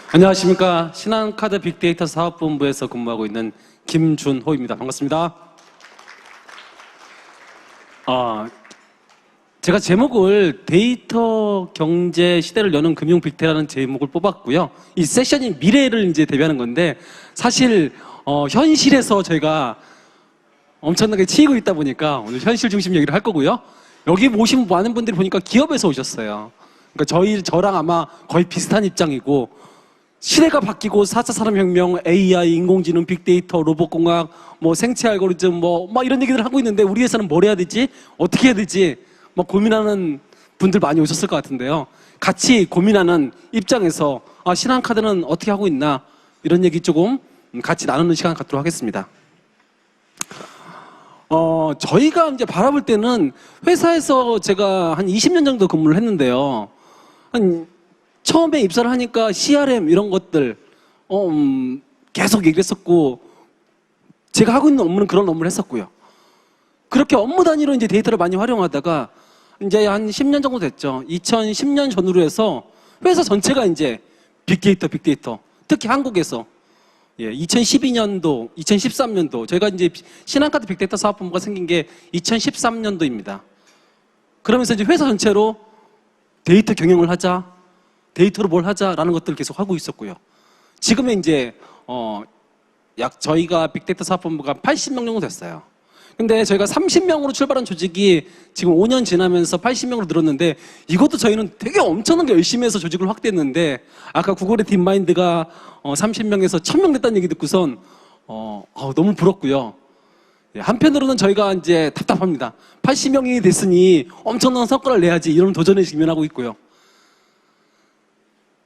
안녕하십니까. 신한카드 빅데이터 사업본부에서 근무하고 있는 김준호입니다. 반갑습니다. 제가 제목을 데이터 경제 시대를 여는 금융 빅테라는 제목을 뽑았고요. 이 세션이 미래를 이제 대비하는 건데, 사실 현실에서 저희가 엄청나게 치이고 있다 보니까 오늘 현실 중심 얘기를 할 거고요. 여기 모신 많은 분들이 보니까 기업에서 오셨어요. 그러니까 저랑 아마 거의 비슷한 입장이고, 시대가 바뀌고 4차 산업혁명, AI, 인공지능, 빅데이터, 로봇공학, 뭐 생체 알고리즘, 막 이런 얘기들 하고 있는데, 우리 회사는 뭘 해야 되지? 어떻게 해야 되지? 고민하는 분들 많이 오셨을 것 같은데요. 같이 고민하는 입장에서 신한카드는 어떻게 하고 있나, 이런 얘기 조금 같이 나누는 시간 갖도록 하겠습니다. 저희가 이제 바라볼 때는 회사에서 제가 한 20년 정도 근무를 했는데요. 처음에 입사를 하니까 CRM 이런 것들 계속 얘기를 했었고, 제가 하고 있는 업무는 그런 업무를 했었고요. 그렇게 업무 단위로 이제 데이터를 많이 활용하다가 이제 한 10년 정도 됐죠. 2010년 전후로 해서 회사 전체가 이제 빅데이터, 특히 한국에서 2012년도, 2013년도, 저희가 이제 신한카드 빅데이터 사업본부가 생긴 게 2013년도입니다. 그러면서 이제 회사 전체로 데이터 경영을 하자, 데이터로 뭘 하자라는 것들을 계속 하고 있었고요. 지금은 이제 약 저희가 빅데이터 사업본부가 80명 정도 됐어요. 근데 저희가 30명으로 출발한 조직이 지금 5년 지나면서 80명으로 늘었는데, 이것도 저희는 되게 엄청나게 열심히 해서 조직을 확대했는데, 아까 구글의 딥마인드가 30명에서 1000명 됐다는 얘기 듣고선 너무 부럽고요. 한편으로는 저희가 이제 답답합니다. 80명이 됐으니 엄청난 성과를 내야지, 이런 도전에 직면하고 있고요.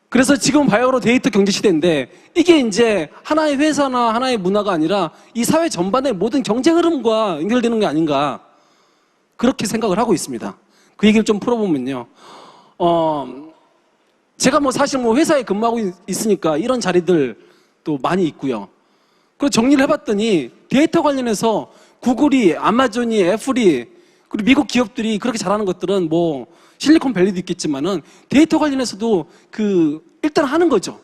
그래서 지금 바야흐로 데이터 경제 시대인데, 이게 이제 하나의 회사나 하나의 문화가 아니라 이 사회 전반의 모든 경제 흐름과 연결되는 게 아닌가, 그렇게 생각을 하고 있습니다. 그 얘기를 좀 풀어보면요. 제가 사실 회사에 근무하고 있으니까 이런 자리들 또 많이 있고요. 그리고 정리를 해봤더니 데이터 관련해서 구글이, 아마존이, 애플이, 그리고 미국 기업들이 그렇게 잘하는 것들은 실리콘밸리도 있겠지만은 데이터 관련해서도 일단 하는 거죠.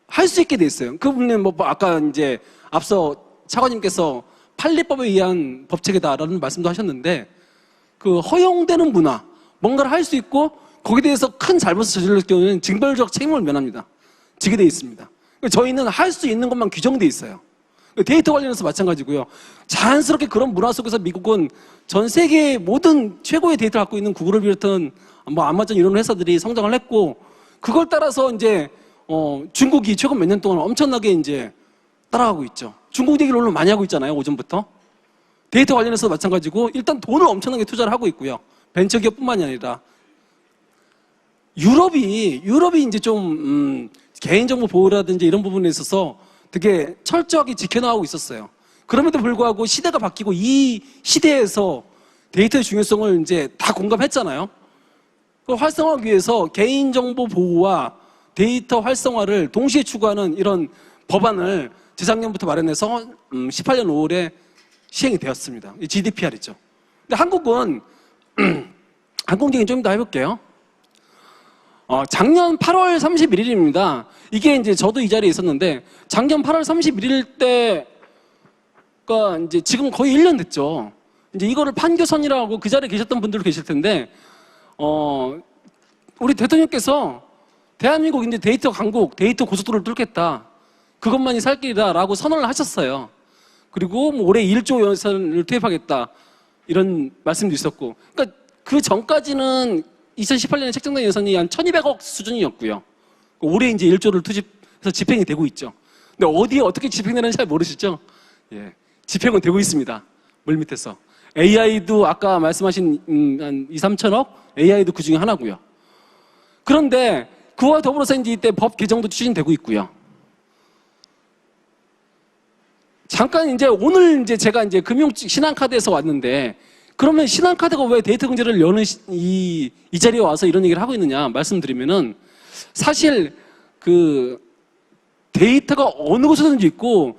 할 수 있게 돼 있어요. 그분은 아까 이제 앞서 차관님께서 판례법에 의한 법체계다라는 말씀도 하셨는데, 허용되는 문화, 뭔가를 할 수 있고 거기에 대해서 큰 잘못을 저질렀을 경우에는 징벌적 책임을 면합니다. 지게 돼 있습니다. 저희는 할 수 있는 것만 규정돼 있어요. 데이터 관련해서 마찬가지고요. 자연스럽게 그런 문화 속에서 미국은 전 세계의 모든 최고의 데이터를 갖고 있는 구글을 비롯한 아마존 이런 회사들이 성장을 했고, 그걸 따라서 이제 중국이 최근 몇 년 동안 엄청나게 이제 따라가고 있죠. 중국 얘기를 오늘 많이 하고 있잖아요, 오전부터. 데이터 관련해서 마찬가지고, 일단 돈을 엄청나게 투자를 하고 있고요. 벤처기업뿐만이 아니라 유럽이 이제 좀 개인정보 보호라든지 이런 부분에 있어서 되게 철저하게 지켜나가고 있었어요. 그럼에도 불구하고 시대가 바뀌고 이 시대에서 데이터의 중요성을 이제 다 공감했잖아요. 그걸 활성화하기 위해서 개인정보 보호와 데이터 활성화를 동시에 추구하는 이런 법안을 재작년부터 마련해서 18년 5월에 시행이 되었습니다. GDPR이죠. 근데 한국은 한국 얘기 좀 더 해볼게요. 작년 8월 31일입니다. 이게 이제 저도 이 자리에 있었는데, 작년 8월 31일 때가 이제 지금 거의 1년 됐죠. 이제 이거를 판교선이라고 그 자리에 계셨던 분들도 계실 텐데, 우리 대통령께서 대한민국 이제 데이터 강국, 데이터 고속도로를 뚫겠다, 그것만이 살 길이다라고 선언을 하셨어요. 그리고 올해 1조 예산을 투입하겠다, 이런 말씀도 있었고, 그러니까 그 전까지는 2018년에 책정된 예산이 한 1200억 수준이었고요. 올해 이제 1조를 투입해서 집행이 되고 있죠. 근데 어디에 어떻게 집행되는지 잘 모르시죠? 집행은 되고 있습니다. 물밑에서. AI도 아까 말씀하신 한 2, 3천억? AI도 그 중에 하나고요. 그런데 그와 더불어서 이제 이때 법 개정도 추진되고 있고요. 잠깐 이제 오늘 이제 제가 이제 신한카드에서 왔는데, 그러면 신한카드가 왜 데이터 경제를 여는 이 자리에 와서 이런 얘기를 하고 있느냐 말씀드리면은, 사실 데이터가 어느 곳에든지 있고,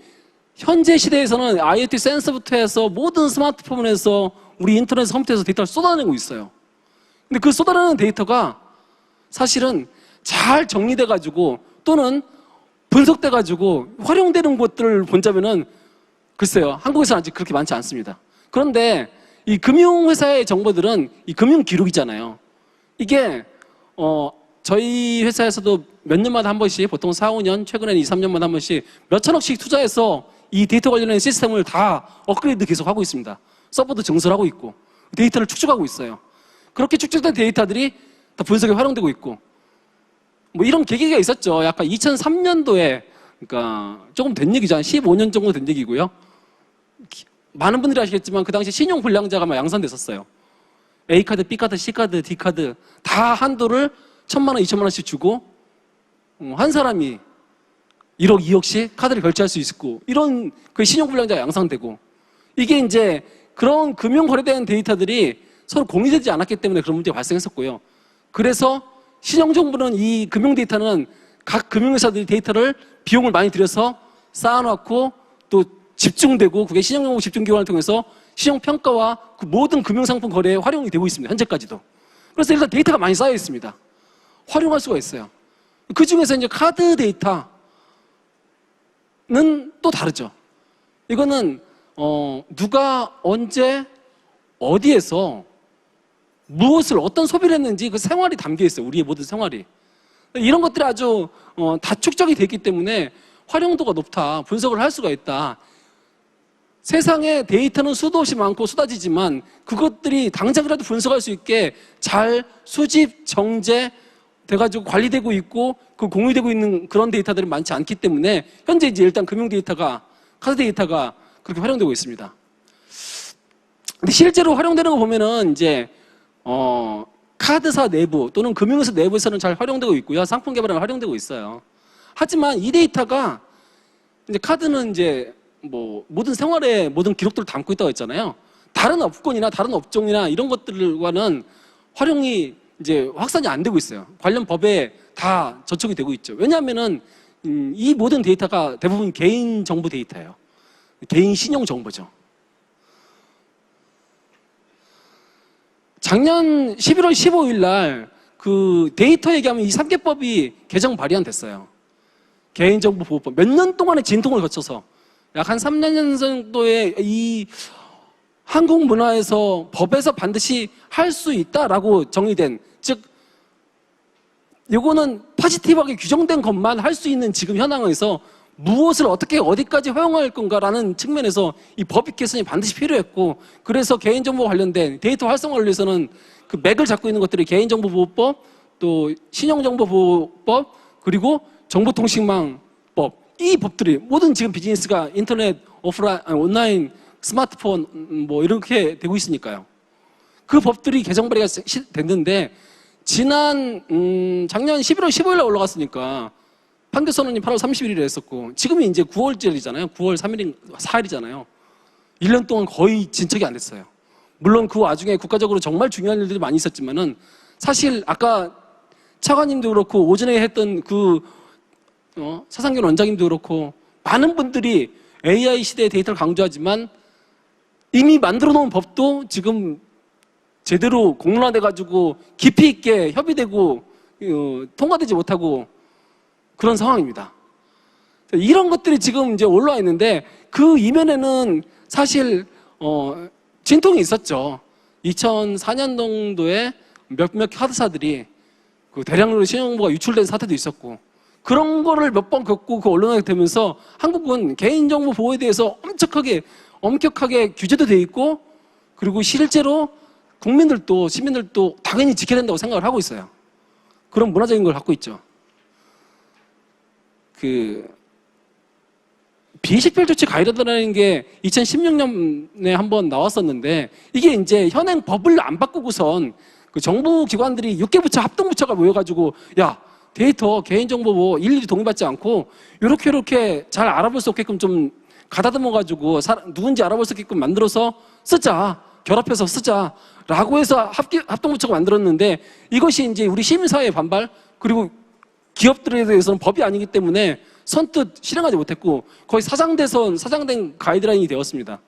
현재 시대에서는 IoT 센서부터 해서 모든 스마트폰에서 우리 인터넷 컴퓨터에서 데이터를 쏟아내고 있어요. 근데 그 쏟아내는 데이터가 사실은 잘 정리돼가지고 또는 분석돼가지고 활용되는 것들을 본다면은 글쎄요, 한국에서는 아직 그렇게 많지 않습니다. 그런데 이 금융회사의 정보들은 이 금융기록이잖아요. 이게 저희 회사에서도 몇 년마다 한 번씩, 보통 4, 5년, 최근에는 2, 3년마다 한 번씩 몇 천억씩 투자해서 이 데이터 관련된 시스템을 다 업그레이드 계속 하고 있습니다. 서버도 증설하고 있고 데이터를 축적하고 있어요. 그렇게 축적된 데이터들이 다 분석에 활용되고 있고 뭐 이런 계기가 있었죠. 약간 2003년도에, 그러니까 조금 된 얘기죠. 한 15년 정도 된 얘기고요. 많은 분들이 아시겠지만 그 당시 신용 불량자가 막 양산됐었어요. A카드, B카드, C카드, D카드 다 한도를 1,000만 원, 2,000만 원씩 주고 한 사람이 1억, 2억씩 카드를 결제할 수 있었고, 이런 그 신용불량자가 양상되고, 이게 이제 그런 금융 거래된 데이터들이 서로 공유되지 않았기 때문에 그런 문제가 발생했었고요. 그래서 신용정보는 이 금융 데이터는 각 금융회사들이 데이터를 비용을 많이 들여서 쌓아놓고 또 집중되고, 그게 신용정보 집중기관을 통해서 신용평가와 그 모든 금융상품 거래에 활용이 되고 있습니다. 현재까지도. 그래서 일단 데이터가 많이 쌓여 있습니다. 활용할 수가 있어요. 그 중에서 이제 카드 데이터는 또 다르죠. 이거는 누가 언제 어디에서 무엇을 어떤 소비를 했는지 그 생활이 담겨 있어요. 우리의 모든 생활이. 이런 것들이 아주 다 축적이 되어 있기 때문에 활용도가 높다, 분석을 할 수가 있다. 세상에 데이터는 수도 없이 많고 쏟아지지만 그것들이 당장이라도 분석할 수 있게 잘 수집, 정제 돼가지고 관리되고 있고 그 공유되고 있는 그런 데이터들이 많지 않기 때문에 현재 이제 일단 금융 데이터가, 카드 데이터가 그렇게 활용되고 있습니다. 근데 실제로 활용되는 거 보면은 이제 카드사 내부 또는 금융회사 내부에서는 잘 활용되고 있고요. 상품 개발에 활용되고 있어요. 하지만 이 데이터가 이제 카드는 이제 뭐 모든 생활의 모든 기록들을 담고 있다고 했잖아요. 다른 업권이나 다른 업종이나 이런 것들과는 활용이 이제 확산이 안 되고 있어요. 관련 법에 다 저촉이 되고 있죠. 왜냐하면은 이 모든 데이터가 대부분 개인 정보 데이터예요. 개인 신용 정보죠. 작년 11월 15일 날 그 데이터 얘기하면 이 3개법이 개정 발의안 됐어요. 개인정보보호법. 몇 년 동안의 진통을 거쳐서 약 한 3년 정도의 이 한국 문화에서 법에서 반드시 할 수 있다라고 정의된, 즉 이거는 포지티브하게 규정된 것만 할 수 있는 지금 현황에서 무엇을 어떻게 어디까지 허용할 건가라는 측면에서 이 법 개선이 반드시 필요했고, 그래서 개인정보 관련된 데이터 활성화를 위해서는 그 맥을 잡고 있는 것들이 개인정보보호법, 또 신용정보보호법, 그리고 정보통신망법, 이 법들이 모든 지금 비즈니스가 인터넷, 오프라인, 온라인, 스마트폰 뭐 이렇게 되고 있으니까요. 그 법들이 개정 발의가 됐는데 지난 작년 11월 15일에 올라갔으니까 판결 선언이 8월 31일에 했었고 지금이 이제 9월째이잖아요. 9월 3일, 4일이잖아요. 1년 동안 거의 진척이 안 됐어요. 물론 그 와중에 국가적으로 정말 중요한 일들이 많이 있었지만은 사실 아까 차관님도 그렇고 오전에 했던 그 차상균 원장님도 그렇고 많은 분들이 AI 시대의 데이터를 강조하지만 이미 만들어 놓은 법도 지금 제대로 공론화돼가지고 깊이 있게 협의되고 통과되지 못하고 그런 상황입니다. 이런 것들이 지금 이제 올라와 있는데 그 이면에는 사실 진통이 있었죠. 2004년도에 몇몇 카드사들이 그 대량으로 신용정보가 유출된 사태도 있었고 그런 거를 몇 번 겪고 그 언론에 되면서 한국은 개인정보 보호에 대해서 엄격하게 규제도 돼 있고 그리고 실제로 국민들도 시민들도 당연히 지켜야 된다고 생각을 하고 있어요. 그런 문화적인 걸 갖고 있죠. 그 비식별 조치 가이드라인이라는 게 2016년에 한번 나왔었는데 이게 이제 현행 법을 안 바꾸고선 그 정부 기관들이 6개 부처 합동부처가 모여가지고 야 데이터 개인정보 뭐 일일이 동의받지 않고 이렇게 잘 알아볼 수 없게끔 좀 가다듬어가지고 누군지 알아볼 수 있게끔 만들어서 쓰자, 결합해서 쓰자라고 해서 합동부처가 만들었는데 이것이 이제 우리 시민사회의 반발 그리고 기업들에 대해서는 법이 아니기 때문에 선뜻 실행하지 못했고 거의 사장된 가이드라인이 되었습니다.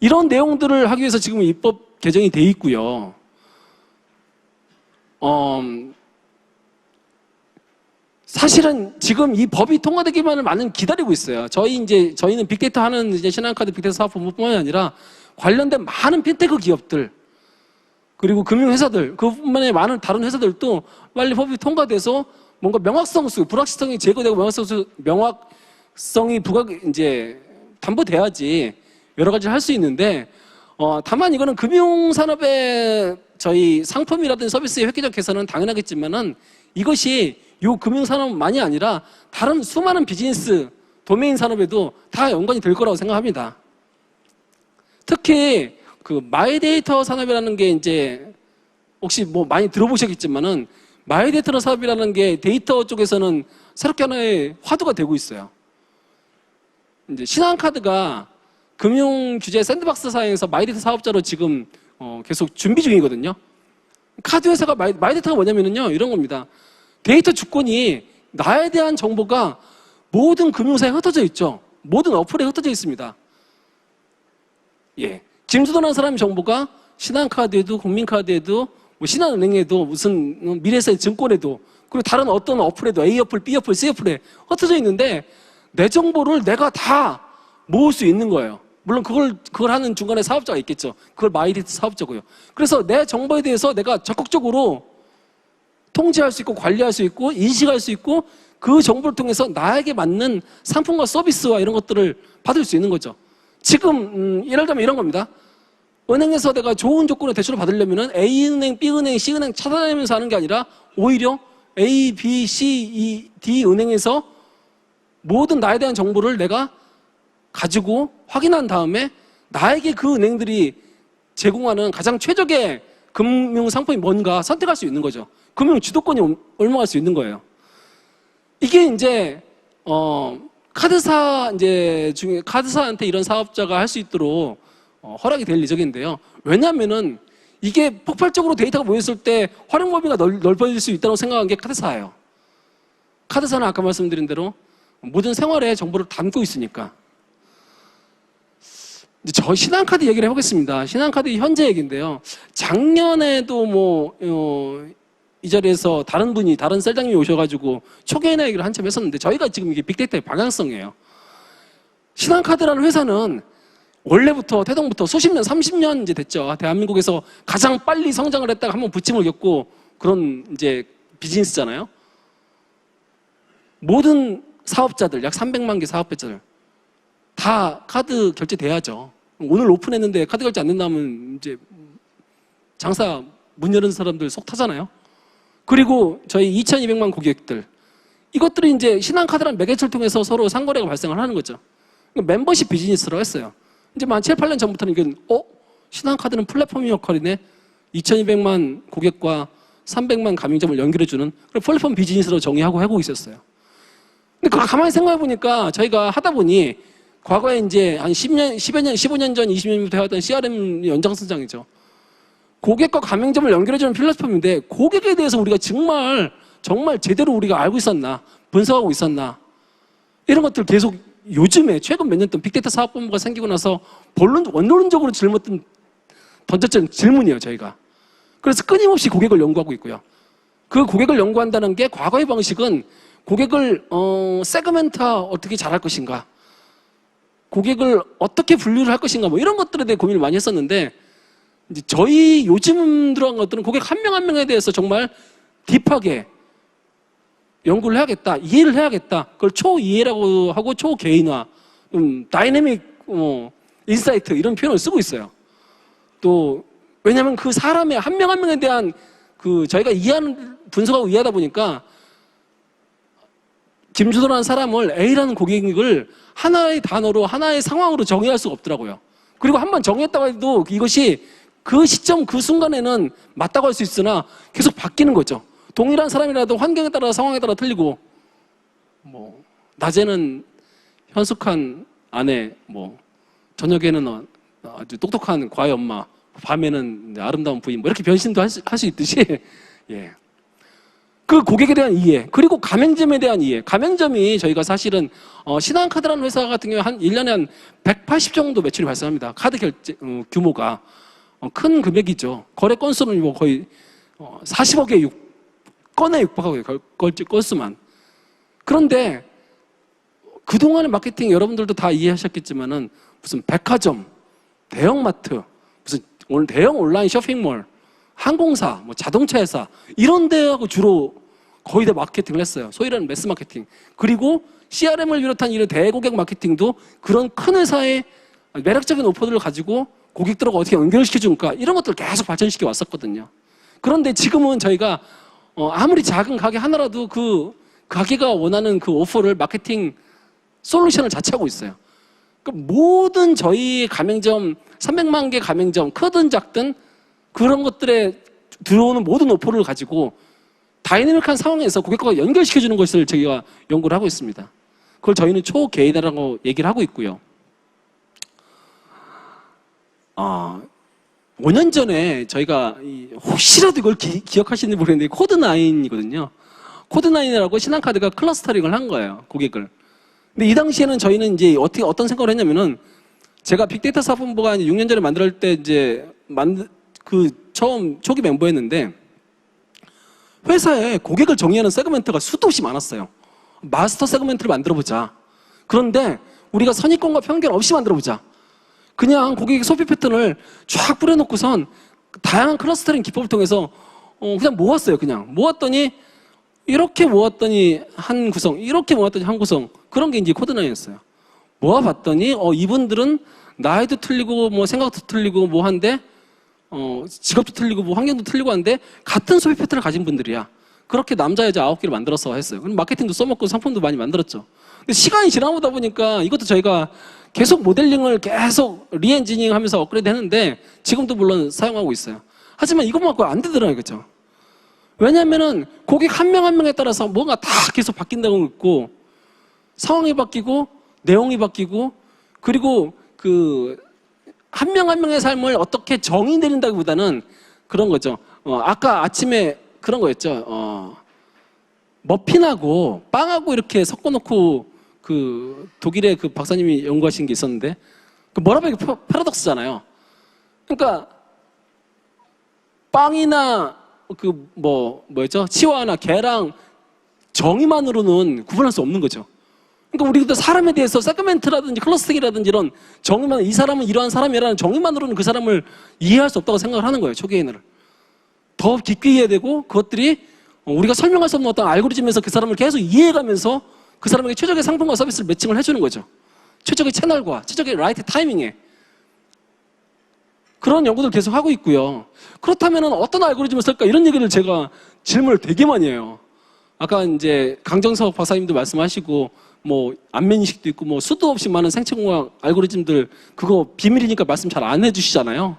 이런 내용들을 하기 위해서 지금 입법 개정이 돼 있고요. 사실은 지금 이 법이 통과되기만을 많은 기다리고 있어요. 저희는 빅데이터 하는 이제 신한카드 빅데이터 사업본부뿐만이 아니라 관련된 많은 핀테크 기업들 그리고 금융회사들 그뿐만이 많은 다른 회사들도 빨리 법이 통과돼서 뭔가 불확실성이 제거되고 명확성이 이제 담보돼야지 여러 가지를 할 수 있는데 다만 이거는 금융산업의 저희 상품이라든지 서비스의 획기적 개선은 당연하겠지만은 이것이 요 금융산업만이 아니라 다른 수많은 비즈니스 도메인 산업에도 다 연관이 될 거라고 생각합니다. 특히 그 마이데이터 산업이라는 게 이제 혹시 뭐 많이 들어보셨겠지만은 마이데이터 산업이라는 게 데이터 쪽에서는 새롭게 하나의 화두가 되고 있어요. 이제 신한카드가 금융 규제 샌드박스 사회에서 마이데이터 사업자로 지금 계속 준비 중이거든요. 카드 회사가 마이데이터가 뭐냐면요 이런 겁니다. 데이터 주권이 나에 대한 정보가 모든 금융사에 흩어져 있죠. 모든 어플에 흩어져 있습니다. 예. 김수도라는 사람의 정보가 신한카드에도 국민카드에도 뭐 신한은행에도 무슨 미래에셋 증권에도 그리고 다른 어떤 어플에도 A 어플, B 어플, C 어플에 흩어져 있는데 내 정보를 내가 다 모을 수 있는 거예요. 물론 그걸 하는 중간에 사업자가 있겠죠. 그걸 마이데이터 사업자고요. 그래서 내 정보에 대해서 내가 적극적으로 통제할 수 있고 관리할 수 있고 인식할 수 있고 그 정보를 통해서 나에게 맞는 상품과 서비스와 이런 것들을 받을 수 있는 거죠. 지금 예를 들면 이런 겁니다. 은행에서 내가 좋은 조건의 대출을 받으려면 A은행, B은행, C은행 찾아다니면서 하는 게 아니라 오히려 A, B, C, E, D 은행에서 모든 나에 대한 정보를 내가 가지고 확인한 다음에 나에게 그 은행들이 제공하는 가장 최적의 금융 상품이 뭔가 선택할 수 있는 거죠. 금융 주도권이 올라갈 수 있는 거예요. 이게 이제 카드사한테 이런 사업자가 할 수 있도록 허락이 될 예정인데요. 왜냐하면은 이게 폭발적으로 데이터가 모였을 때 활용 범위가 넓어질 수 있다고 생각한 게 카드사예요. 카드사는 아까 말씀드린 대로 모든 생활에 정보를 담고 있으니까. 저 신한카드 얘기를 해보겠습니다. 신한카드 현재 얘기인데요. 작년에도 이 자리에서 다른 셀장님이 오셔가지고 초기화나 얘기를 한참 했었는데 저희가 지금 이게 빅데이터의 방향성이에요. 신한카드라는 회사는 원래부터 태동부터 수십 년, 30년 이제 됐죠. 대한민국에서 가장 빨리 성장을 했다가 한번 부침을 겪고 그런 이제 비즈니스잖아요. 모든 사업자들, 약 300만 개 사업자들 다 카드 결제돼야죠. 오늘 오픈했는데 카드 결제 안 된다면 이제 장사 문 여는 사람들 속 타잖아요. 그리고 저희 2,200만 고객들 이것들이 이제 신한카드라는 매개체를 통해서 서로 상거래가 발생을 하는 거죠. 멤버십 비즈니스라고 했어요. 이제 한 7, 8년 전부터는 이건 신한카드는 플랫폼 역할이네. 2,200만 고객과 300만 가맹점을 연결해주는 플랫폼 비즈니스로 정의하고 하고 있었어요. 근데 가만히 생각해 보니까 저희가 하다 보니 과거에 이제 한 10년, 10여 년, 15년 전, 20년부터 해왔던 CRM 연장선상이죠. 고객과 가맹점을 연결해주는 플랫폼인데 고객에 대해서 우리가 정말 제대로 우리가 알고 있었나, 분석하고 있었나 이런 것들 계속 요즘에 최근 몇 년 동안 빅데이터 사업본부가 생기고 나서 원론적으로 던졌던 질문이에요, 저희가. 그래서 끊임없이 고객을 연구하고 있고요. 그 고객을 연구한다는 게 과거의 방식은 고객을 세그멘트화 어떻게 잘할 것인가, 고객을 어떻게 분류를 할 것인가 뭐 이런 것들에 대해 고민을 많이 했었는데 이제 저희 요즘 들어간 것들은 고객 한 명 한 명에 대해서 정말 딥하게 연구를 해야겠다, 이해를 해야겠다. 그걸 초이해라고 하고 초개인화, 다이내믹 인사이트 이런 표현을 쓰고 있어요. 또 왜냐하면 그 사람의 한 명 한 명에 대한 저희가 분석하고 이해하다 보니까 김주도라는 사람을 A라는 고객을 하나의 단어로 하나의 상황으로 정의할 수가 없더라고요. 그리고 한번 정의했다고 해도 이것이 그 시점 그 순간에는 맞다고 할 수 있으나 계속 바뀌는 거죠. 동일한 사람이라도 환경에 따라 상황에 따라 틀리고 낮에는 현숙한 아내, 저녁에는 아주 똑똑한 과외 엄마, 밤에는 아름다운 부인 이렇게 변신도 할 수 있듯이 예. 그 고객에 대한 이해, 그리고 가맹점에 대한 이해. 가맹점이 저희가 사실은 신한카드라는 회사 같은 경우에 한 1년에 한 180 정도 매출이 발생합니다. 카드 결제 규모가 큰 금액이죠. 거래 건수는 거의 40억에 건에 육박하고요. 건수만. 그런데 그동안의 마케팅 여러분들도 다 이해하셨겠지만은 무슨 백화점, 대형마트, 무슨 오늘 대형 온라인 쇼핑몰, 항공사, 뭐 자동차 회사 이런 데하고 주로 거의 다 마케팅을 했어요. 소위 말하는 매스 마케팅. 그리고 CRM을 비롯한 이런 대고객 마케팅도 그런 큰 회사의 매력적인 오퍼들을 가지고 고객들하고 어떻게 연결시켜줄까 이런 것들을 계속 발전시켜 왔었거든요. 그런데 지금은 저희가 아무리 작은 가게 하나라도 그 가게가 원하는 그 오퍼를 마케팅 솔루션을 자처하고 있어요. 그러니까 모든 저희 가맹점 300만 개 가맹점 크든 작든 그런 것들에 들어오는 모든 오퍼를 가지고 다이내믹한 상황에서 고객과 연결시켜주는 것을 저희가 연구를 하고 있습니다. 그걸 저희는 초개인화라고 얘기를 하고 있고요. 5년 전에 저희가 혹시라도 이걸 기억하시는지 모르겠는데 코드9이거든요. 코드9이라고 신한카드가 클러스터링을 한 거예요, 고객을. 근데 이 당시에는 저희는 이제 어떤 생각을 했냐면은 제가 빅데이터 사업본부가 6년 전에 만들 때 이제 처음 초기 멤버였는데 회사에 고객을 정의하는 세그멘트가 수도 없이 많았어요. 마스터 세그멘트를 만들어보자. 그런데 우리가 선입견과 편견 없이 만들어보자. 그냥 고객의 소비 패턴을 쫙 뿌려놓고선 다양한 클러스터링 기법을 통해서 그냥 모았어요. 그냥 모았더니 이렇게 모았더니 한 구성, 이렇게 모았더니 한 구성. 그런 게 이제 코드9였어요. 모아봤더니 이분들은 나이도 틀리고 뭐 생각도 틀리고 뭐 한데 직업도 틀리고 뭐 환경도 틀리고 한데 같은 소비 패턴을 가진 분들이야. 그렇게 남자 여자 9개를 만들어서 했어요. 그럼 마케팅도 써먹고 상품도 많이 만들었죠. 근데 시간이 지나보다 보니까 이것도 저희가 계속 모델링을 계속 리엔지니어링 하면서 업그레이드 했는데 지금도 물론 사용하고 있어요. 하지만 이것만 갖고 안 되더라고요. 그죠? 왜냐면은 고객 한 명 한 명에 따라서 뭔가 다 계속 바뀐다고 있고 상황이 바뀌고 내용이 바뀌고 그리고 한 명 한 명의 삶을 어떻게 정의 내린다기보다는 그런 거죠. 아까 아침에 그런 거였죠. 머핀하고 빵하고 이렇게 섞어놓고 독일의 박사님이 연구하신 게 있었는데 뭐라고 이게 패러독스잖아요. 그러니까 빵이나 뭐였죠? 치와나 개랑 정의만으로는 구분할 수 없는 거죠. 그러니까 우리도 사람에 대해서 세그멘트라든지 클러스팅이라든지 이런 정의만, 이 사람은 이러한 사람이라는 정의만으로는 그 사람을 이해할 수 없다고 생각을 하는 거예요. 초기에는. 더 깊게 이해해야 되고 그것들이 우리가 설명할 수 없는 어떤 알고리즘에서 그 사람을 계속 이해해가면서 그 사람에게 최적의 상품과 서비스를 매칭을 해주는 거죠. 최적의 채널과 최적의 라이트 타이밍에. 그런 연구들 계속 하고 있고요. 그렇다면 어떤 알고리즘을 쓸까? 이런 얘기를 제가 질문을 되게 많이 해요. 아까 이제 강정석 박사님도 말씀하시고 뭐 안면인식도 있고 뭐 수도 없이 많은 생체공학 알고리즘들 그거 비밀이니까 말씀 잘 안 해주시잖아요.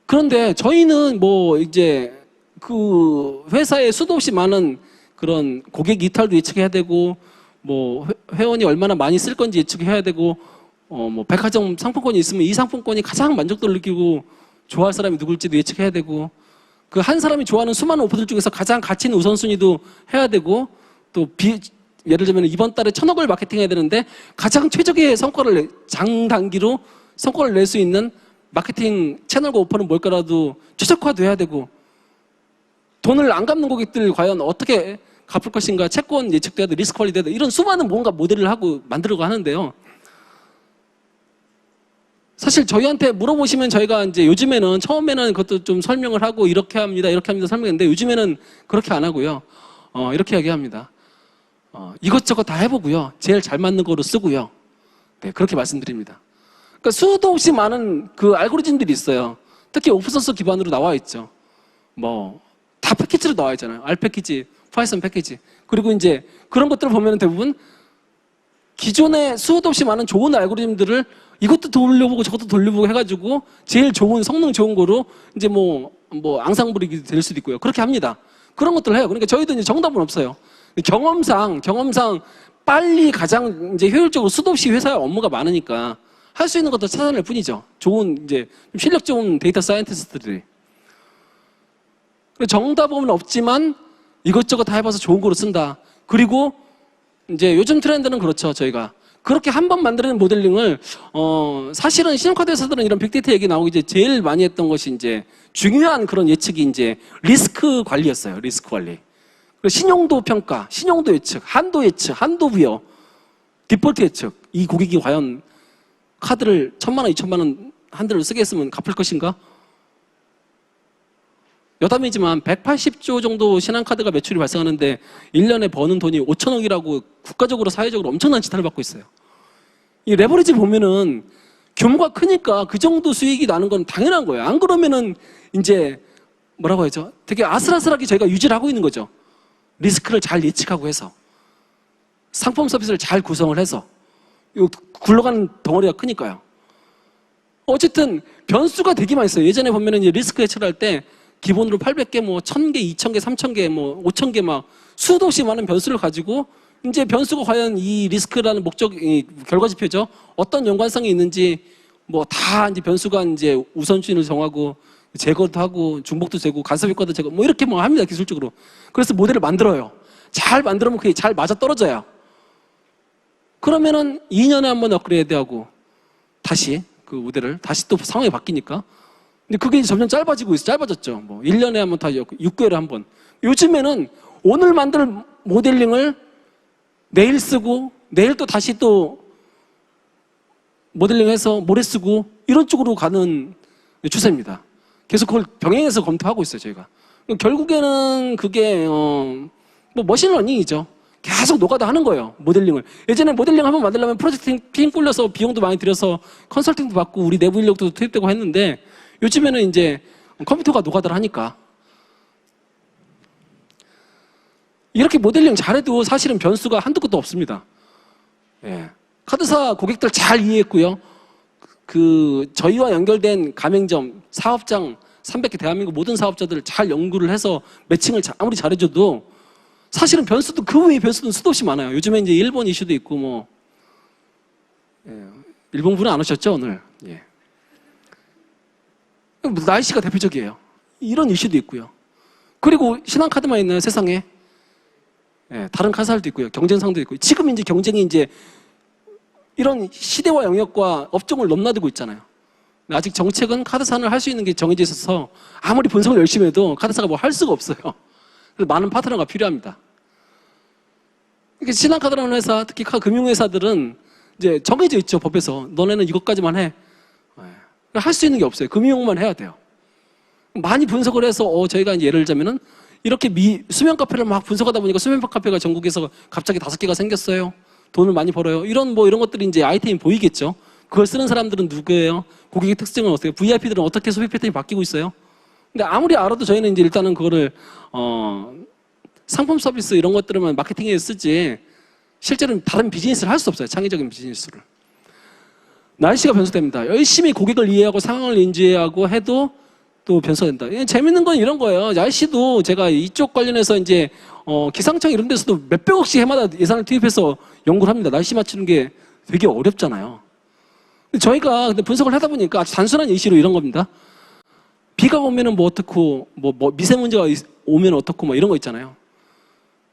그런데 저희는 뭐 이제 그 회사에 수도 없이 많은 그런 고객 이탈도 예측해야 되고 뭐 회원이 얼마나 많이 쓸 건지 예측해야 되고 뭐 백화점 상품권이 있으면 이 상품권이 가장 만족도를 느끼고 좋아할 사람이 누굴지도 예측해야 되고 그 한 사람이 좋아하는 수많은 오퍼들 중에서 가장 가치 있는 우선순위도 해야 되고 또 예를 들면 이번 달에 1,000억을 마케팅해야 되는데 가장 최적의 성과를 장단기로 성과를 낼 수 있는 마케팅 채널과 오퍼는 뭘까라도 최적화도 해야 되고 돈을 안 갚는 고객들 과연 어떻게 갚을 것인가 채권 예측도 해야 돼 리스크 관리도 해야 돼 이런 수많은 뭔가 모델을 하고 만들려고 하는데요. 사실 저희한테 물어보시면 저희가 이제 요즘에는 처음에는 그것도 좀 설명을 하고 이렇게 합니다 설명했는데 요즘에는 그렇게 안 하고요. 이렇게 이야기합니다. 이것저것 다 해보고요. 제일 잘 맞는 거로 쓰고요. 네, 그렇게 말씀드립니다. 그러니까 수도 없이 많은 그 알고리즘들이 있어요. 특히 오픈소스 기반으로 나와 있죠. 뭐 다 패키지로 나와 있잖아요. R 패키지, 파이썬 패키지. 그리고 이제 그런 것들을 보면 대부분 기존에 수도 없이 많은 좋은 알고리즘들을 이것도 돌려보고 저것도 돌려보고 해가지고 제일 좋은 성능 좋은 거로 이제 뭐 앙상블이 될 수도 있고요. 그렇게 합니다. 그런 것들을 해요. 그러니까 저희도 이제 정답은 없어요. 경험상 빨리 가장 이제 효율적으로 수도 없이 회사의 업무가 많으니까 할 수 있는 것도 찾아낼 뿐이죠. 좋은 이제 실력 좋은 데이터 사이언티스트들이. 정답은 없지만 이것저것 다 해봐서 좋은 거로 쓴다. 그리고 이제 요즘 트렌드는 그렇죠. 저희가 그렇게 한 번 만드는 모델링을 사실은 신용카드 회사들은 이런 빅데이터 얘기 나오기 이제 제일 많이 했던 것이 이제 중요한 그런 예측이 이제 리스크 관리였어요. 리스크 관리. 그리고 신용도 평가, 신용도 예측, 한도 예측, 한도 부여, 디폴트 예측. 이 고객이 과연 카드를 1,000만 원, 2,000만 원 한 대를 쓰겠으면 갚을 것인가? 여담이지만 180조 정도 신한카드가 매출이 발생하는데 1년에 버는 돈이 5천억이라고 국가적으로 사회적으로 엄청난 지탄을 받고 있어요. 이 레버리지 보면은 규모가 크니까 그 정도 수익이 나는 건 당연한 거예요. 안 그러면은 이제 뭐라고 하죠? 되게 아슬아슬하게 저희가 유지를 하고 있는 거죠. 리스크를 잘 예측하고 해서 상품 서비스를 잘 구성을 해서 굴러가는 덩어리가 크니까요. 어쨌든 변수가 되게 많이 있어요. 예전에 보면은 이제 리스크 예측을 할 때 기본으로 800개, 뭐 1000개, 2000개, 3000개, 뭐 5000개 막 수도 없이 많은 변수를 가지고 이제 변수가 과연 이 리스크라는 이 결과 지표죠. 어떤 연관성이 있는지 뭐 다 이제 변수가 이제 우선순위를 정하고 제거도 하고 중복도 재고 간섭 효과도 제거 뭐 이렇게 뭐 합니다. 기술적으로. 그래서 모델을 만들어요. 잘 만들면 그게 잘 맞아 떨어져요. 그러면은 2년에 한 번 업그레이드하고 다시 그 모델을 다시 또 상황이 바뀌니까. 근데 그게 점점 짧아지고 있어. 짧아졌죠. 뭐 1년에 한 번 다 6개월에 한 번. 요즘에는 오늘 만들 모델링을 내일 쓰고 내일 또 다시 또 모델링해서 모레 쓰고 이런 쪽으로 가는 추세입니다. 계속 그걸 병행해서 검토하고 있어요, 저희가. 결국에는 그게 뭐 머신러닝이죠. 계속 노가다 하는 거예요, 모델링을. 예전에 모델링 한번 만들려면 프로젝트 팀 꿀려서 비용도 많이 들여서 컨설팅도 받고 우리 내부 인력도 투입되고 했는데 요즘에는 이제 컴퓨터가 노가다를 하니까 이렇게 모델링 잘해도 사실은 변수가 한두 끝도 없습니다. 예. 카드사 고객들 잘 이해했고요. 저희와 연결된 가맹점, 사업장 300개 대한민국 모든 사업자들을 잘 연구를 해서 매칭을 아무리 잘해줘도 사실은 변수도 그 외의 변수는 수도 없이 많아요. 요즘에 이제 일본 이슈도 있고 뭐 일본 분은 안 오셨죠 오늘? 예. 날씨가 대표적이에요. 이런 이슈도 있고요. 그리고 신한카드만 있나요 세상에? 예, 다른 카드사도 있고요. 경쟁상도 있고 지금 이제 경쟁이 이제 이런 시대와 영역과 업종을 넘나들고 있잖아요. 아직 정책은 카드사를 할 수 있는 게 정해져 있어서 아무리 분석을 열심히 해도 카드사가 뭐 할 수가 없어요. 그래서 많은 파트너가 필요합니다. 신한카드라는 회사, 특히 금융회사들은 이제 정해져 있죠, 법에서. 너네는 이것까지만 해. 할 수 있는 게 없어요. 금융만 해야 돼요. 많이 분석을 해서, 저희가 이제 예를 들자면은, 이렇게 수면 카페를 막 분석하다 보니까 수면 카페가 전국에서 갑자기 5개가 생겼어요. 돈을 많이 벌어요. 이런 것들이 이제 아이템이 보이겠죠. 그걸 쓰는 사람들은 누구예요? 고객의 특징은 어떻게, VIP들은 어떻게 소비 패턴이 바뀌고 있어요? 근데 아무리 알아도 저희는 이제 일단은 그거를, 상품 서비스 이런 것들만 마케팅에 쓰지, 실제로는 다른 비즈니스를 할 수 없어요. 창의적인 비즈니스를. 날씨가 변수됩니다. 열심히 고객을 이해하고 상황을 인지하고 해도 또 변수가 된다. 재밌는 건 이런 거예요. 날씨도 제가 이쪽 관련해서 이제, 기상청 이런 데서도 몇백억씩 해마다 예산을 투입해서 연구를 합니다. 날씨 맞추는 게 되게 어렵잖아요. 저희가 근데 분석을 하다 보니까 아주 단순한 예시로 이런 겁니다. 비가 오면은 뭐 어떻고, 미세먼지가 오면 어떻고, 뭐 이런 거 있잖아요.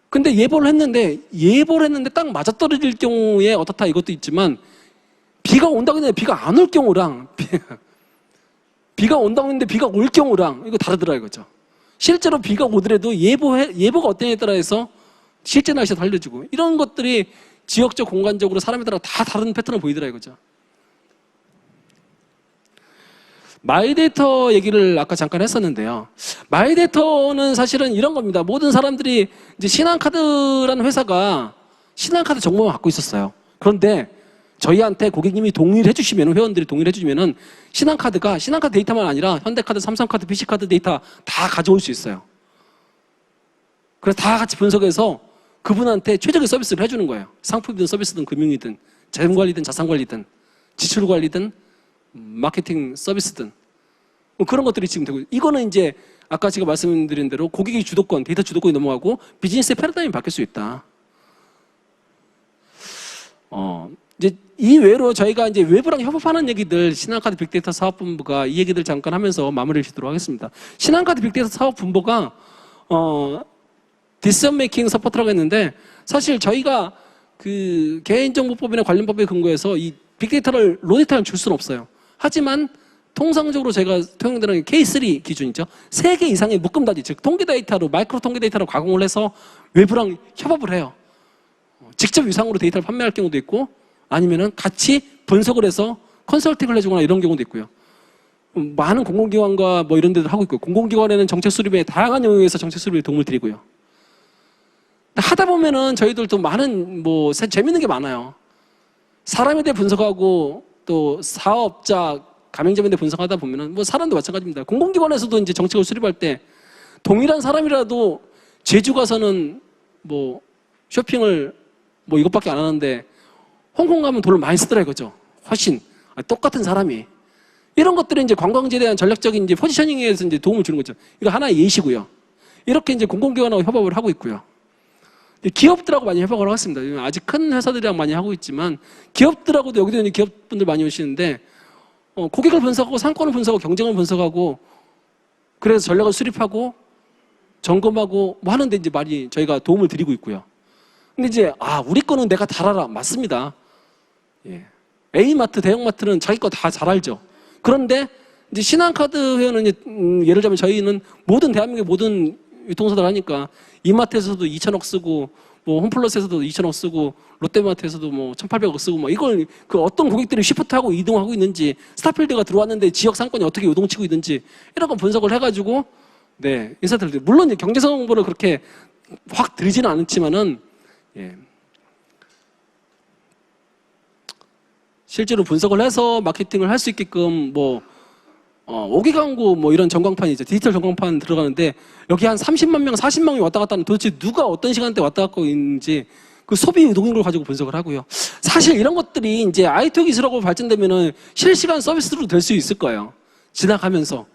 근데 예보를 했는데 딱 맞아떨어질 경우에 어떻다 이것도 있지만, 비가 온다고 했는데 비가 안 올 경우랑, 비가 온다고 했는데 비가 올 경우랑, 이거 다르더라 이거죠. 실제로 비가 오더라도 예보가 어떠냐에 따라서 실제 날씨가 달려지고, 이런 것들이 지역적, 공간적으로 사람에 따라 다 다른 패턴을 보이더라 이거죠. 마이데이터 얘기를 아까 잠깐 했었는데요. 마이데이터는 사실은 이런 겁니다. 모든 사람들이 이제 신한카드라는 회사가 신한카드 정보만 갖고 있었어요. 그런데 저희한테 고객님이 동의를 해주시면, 회원들이 동의를 해주시면은 신한카드 데이터만 아니라 현대카드, 삼성카드, PC카드 데이터 다 가져올 수 있어요. 그래서 다 같이 분석해서 그분한테 최적의 서비스를 해주는 거예요. 상품이든 서비스든 금융이든 재무관리든 자산관리든 지출관리든 마케팅 서비스든 뭐 그런 것들이 지금 되고, 이거는 이제 아까 제가 말씀드린 대로 고객의 주도권, 데이터 주도권이 넘어가고 비즈니스의 패러다임이 바뀔 수 있다. 이제 이 외로 저희가 이제 외부랑 협업하는 얘기들, 신한카드 빅데이터 사업본부가 이 얘기들 잠깐 하면서 마무리를 짓도록 하겠습니다. 신한카드 빅데이터 사업본부가 디시전 메이킹 서포트라고 했는데, 사실 저희가 개인정보법이나 관련법에 근거해서 이 빅데이터를 로 데이터를 줄 수는 없어요. 하지만 통상적으로 제가 통용되는 게 K3 기준이죠. 3개 이상의 묶음 단위, 즉 통계 데이터로 마이크로 통계 데이터로 가공을 해서 외부랑 협업을 해요. 직접 유상으로 데이터를 판매할 경우도 있고 아니면은 같이 분석을 해서 컨설팅을 해주거나 이런 경우도 있고요. 많은 공공기관과 뭐 이런 데도 하고 있고요. 공공기관에는 정책 수립에 다양한 영역에서 정책 수립에 도움을 드리고요. 하다 보면은 저희들도 많은 뭐 재밌는 게 많아요. 사람에 대해 분석하고 또 사업자, 가맹점에 대해 분석하다 보면은 뭐 사람도 마찬가지입니다. 공공기관에서도 이제 정책을 수립할 때 동일한 사람이라도 제주 가서는 뭐 쇼핑을 뭐 이것밖에 안 하는데 홍콩 가면 돈을 많이 쓰더라 이거죠. 훨씬 똑같은 사람이 이런 것들이 이제 관광지에 대한 전략적인 이제 포지셔닝에서 이제 도움을 주는 거죠. 이거 하나의 예시고요. 이렇게 이제 공공기관하고 협업을 하고 있고요. 기업들하고 많이 협업을 하고 있습니다. 아직 큰 회사들이랑 많이 하고 있지만 기업들하고도 여기도 이제 기업분들 많이 오시는데 고객을 분석하고 상권을 분석하고 경쟁을 분석하고 그래서 전략을 수립하고 점검하고 뭐 하는데 이제 많이 저희가 도움을 드리고 있고요. 근데 이제 우리 거는 내가 잘 알아. 맞습니다. 예. A마트, 대형마트는 자기 거 다 잘 알죠. 그런데 이제 신한카드 회원은 이제 예를 들면 저희는 모든 대한민국의 모든 유통사들 하니까 이마트에서도 2천억 쓰고 뭐 홈플러스에서도 2천억 쓰고 롯데마트에서도 뭐 1,800억 쓰고 뭐 이걸 그 어떤 고객들이 시프트하고 이동하고 있는지 스타필드가 들어왔는데 지역 상권이 어떻게 요동치고 있는지 이런 거 분석을 해가지고 네 인사드립니다. 물론 경제성 홍보를 그렇게 확 드리지는 않지만은 예. 실제로 분석을 해서 마케팅을 할 수 있게끔 뭐 5기 광고 뭐 이런 전광판이 이제 디지털 전광판 들어가는데 여기 한 30만 명, 40만 명이 왔다 갔다 하는 도대체 누가 어떤 시간대에 왔다 갔다 있는지 그 소비 유동인 걸 가지고 분석을 하고요. 사실 이런 것들이 이제 IT 기술하고 발전되면은 실시간 서비스로 될 수 있을 거예요. 지나가면서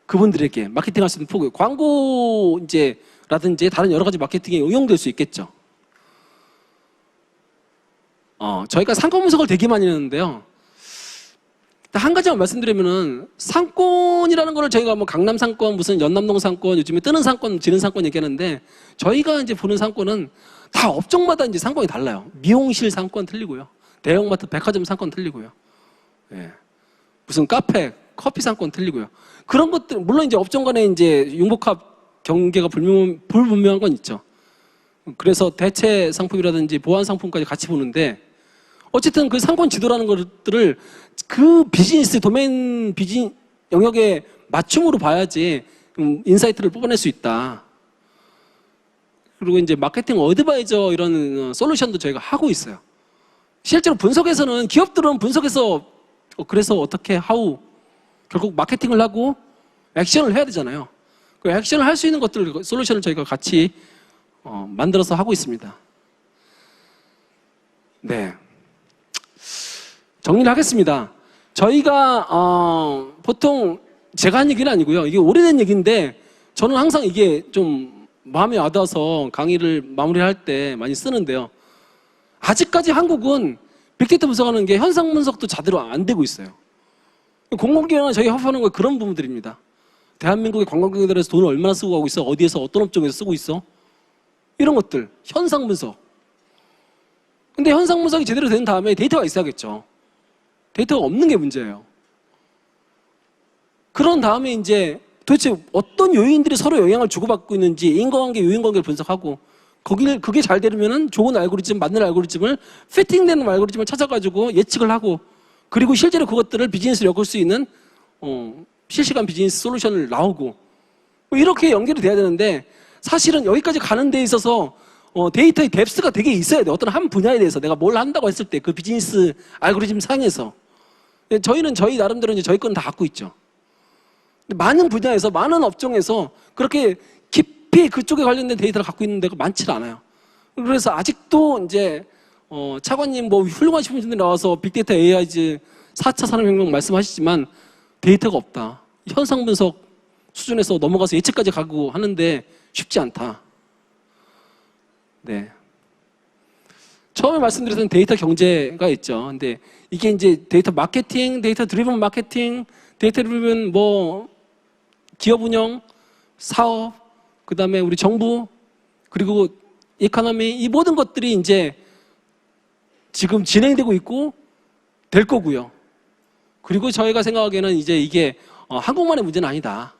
그분들에게 마케팅 할 수 있는 폭이 광고 이제 라든지 다른 여러 가지 마케팅에 응용될 수 있겠죠. 저희가 상권 분석을 되게 많이 했는데요. 한 가지만 말씀드리면은 상권이라는 거를 저희가 뭐 강남 상권, 무슨 연남동 상권, 요즘에 뜨는 상권, 지는 상권 얘기하는데 저희가 이제 보는 상권은 다 업종마다 이제 상권이 달라요. 미용실 상권 틀리고요. 대형마트, 백화점 상권 틀리고요. 예. 무슨 카페, 커피 상권 틀리고요. 그런 것들, 물론 이제 업종 간에 이제 융복합 경계가 불분명한 건 있죠. 그래서 대체 상품이라든지 보안 상품까지 같이 보는데 어쨌든 그 상권 지도라는 것들을 그 비즈니스 도메인 영역에 맞춤으로 봐야지 인사이트를 뽑아낼 수 있다. 그리고 이제 마케팅 어드바이저 이런 솔루션도 저희가 하고 있어요. 실제로 분석에서는 기업들은 분석에서 그래서 어떻게 하우 결국 마케팅을 하고 액션을 해야 되잖아요. 그 액션을 할 수 있는 것들 솔루션을 저희가 같이 만들어서 하고 있습니다. 네. 정리를 하겠습니다. 저희가 보통 제가 한 얘기는 아니고요. 이게 오래된 얘기인데 저는 항상 이게 좀 마음에 와닿아서 강의를 마무리할 때 많이 쓰는데요. 아직까지 한국은 빅데이터 분석하는 게 현상 분석도 제대로 안 되고 있어요. 공공기관은 저희 협업하는 거 그런 부분들입니다. 대한민국의 관광객들에서 돈을 얼마나 쓰고 가고 있어? 어디에서 어떤 업종에서 쓰고 있어? 이런 것들 현상 분석. 근데 현상 분석이 제대로 된 다음에 데이터가 있어야겠죠. 데이터가 없는 게 문제예요. 그런 다음에 이제 도대체 어떤 요인들이 서로 영향을 주고받고 있는지 인과관계, 요인관계를 분석하고 그게 잘 되려면 좋은 알고리즘, 맞는 알고리즘을 피팅되는 알고리즘을 찾아가지고 예측을 하고 그리고 실제로 그것들을 비즈니스로 엮을 수 있는 실시간 비즈니스 솔루션을 나오고 이렇게 연결이 돼야 되는데 사실은 여기까지 가는 데 있어서 데이터의 뎁스가 되게 있어야 돼요. 어떤 한 분야에 대해서 내가 뭘 한다고 했을 때 그 비즈니스 알고리즘 상에서 저희는 저희 나름대로 이제 저희 건 다 갖고 있죠. 많은 분야에서 많은 업종에서 그렇게 깊이 그쪽에 관련된 데이터를 갖고 있는 데가 많지 않아요. 그래서 아직도 이제 차관님 뭐 훌륭하신 분들이 나와서 빅데이터 AI즈 4차 산업혁명 말씀하시지만 데이터가 없다. 현상 분석 수준에서 넘어가서 예측까지 가고 하는데 쉽지 않다. 네. 처음에 말씀드렸던 데이터 경제가 있죠. 근데 이게 이제 데이터 마케팅, 데이터 드리븐 마케팅, 데이터 드리븐 뭐 기업 운영, 사업, 그 다음에 우리 정부, 그리고 이코노미 이 모든 것들이 이제 지금 진행되고 있고 될 거고요. 그리고 저희가 생각하기에는 이제 이게 한국만의 문제는 아니다.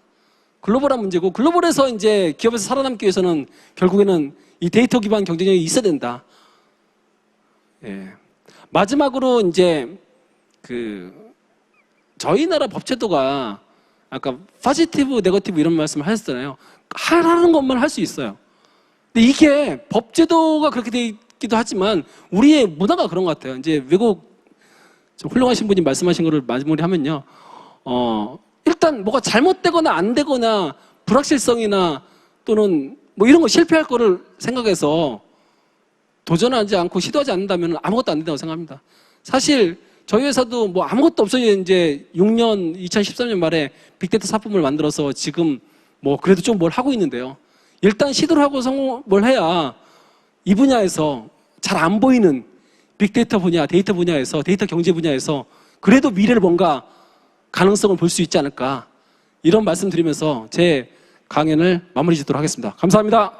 글로벌한 문제고, 글로벌에서 이제 기업에서 살아남기 위해서는 결국에는 이 데이터 기반 경쟁력이 있어야 된다. 예. 마지막으로 이제 저희 나라 법제도가 아까 포지티브, 네거티브 이런 말씀을 하셨잖아요. 하라는 것만 할 수 있어요. 근데 이게 법제도가 그렇게 돼 있기도 하지만 우리의 문화가 그런 것 같아요. 이제 외국 훌륭하신 분이 말씀하신 거를 마무리하면요. 일단 뭐가 잘못되거나 안 되거나 불확실성이나 또는 뭐 이런 거 실패할 거를 생각해서 도전하지 않고 시도하지 않는다면 아무것도 안 된다고 생각합니다. 사실 저희 회사도 뭐 아무것도 없어요. 이제 2013년 말에 빅데이터 사품을 만들어서 지금 뭐 그래도 좀 뭘 하고 있는데요. 일단 시도를 하고 성공을 해야 이 분야에서 잘 안 보이는 빅데이터 분야, 데이터 분야에서, 데이터 경제 분야에서 그래도 미래를 뭔가 가능성을 볼 수 있지 않을까. 이런 말씀 드리면서 제 강연을 마무리 짓도록 하겠습니다. 감사합니다.